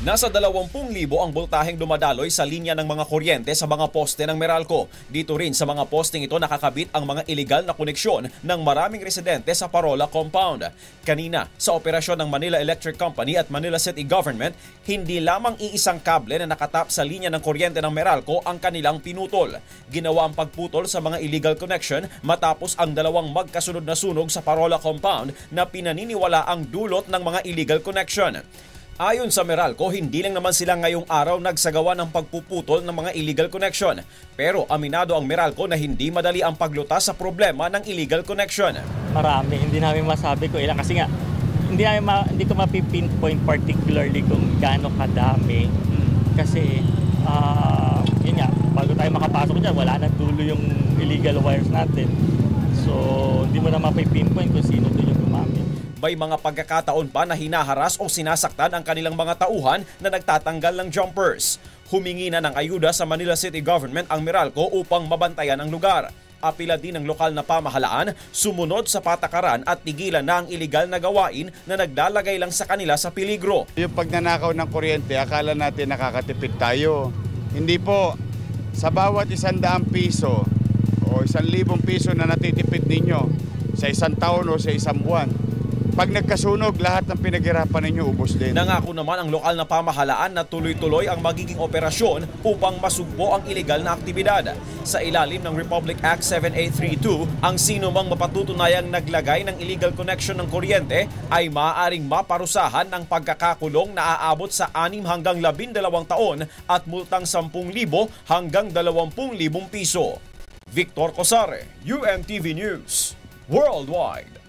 Nasa 20,000 ang boltaheng dumadaloy sa linya ng mga kuryente sa mga poste ng Meralco. Dito rin sa mga posting ito nakakabit ang mga ilegal na koneksyon ng maraming residente sa Parola Compound. Kanina, sa operasyon ng Manila Electric Company at Manila City Government, hindi lamang iisang kable na nakatap sa linya ng kuryente ng Meralco ang kanilang pinutol. Ginawa ang pagputol sa mga illegal connection matapos ang dalawang magkasunod na sunog sa Parola Compound na pinaniniwala ang dulot ng mga illegal connection. Ayon sa Meralco, hindi lang naman sila ngayong araw nagsagawa ng pagpuputol ng mga illegal connection. Pero aminado ang Meralco na hindi madali ang paglutas sa problema ng illegal connection. Marami, hindi namin masabi ko ilang kasi nga hindi ko mapipinpoint particularly kung gaano kadami. Kasi yun nga, bago tayo makapasok dyan, wala na dulo yung illegal wires natin. So hindi mo na mapipinpoint kung sino doon yung gumamit. May mga pagkakataon pa na hinaharas o sinasaktan ang kanilang mga tauhan na nagtatanggal ng jumpers. Humingi na ng ayuda sa Manila City Government ang Meralco upang mabantayan ang lugar. Apila din ng lokal na pamahalaan, sumunod sa patakaran at tigilan na ang iligal na gawain na naglalagay lang sa kanila sa peligro. Yung pagnanakaw ng kuryente, akala natin nakakatipid tayo. Hindi po, sa bawat 100 piso o 1,000 piso na natitipid ninyo sa isang taon o sa isang buwan, pag nagkasunog, lahat ng pinaghirapan ninyo ubos din. Nangako naman ang lokal na pamahalaan na tuloy-tuloy ang magiging operasyon upang masugpo ang ilegal na aktibidad. Sa ilalim ng Republic Act 7832, ang sino mang mapatutunayang naglagay ng illegal connection ng kuryente ay maaaring maparusahan ng pagkakakulong na aabot sa 6 hanggang 12 taon at multang 10,000 hanggang 20,000 piso. Victor Cosare, UNTV News, Worldwide.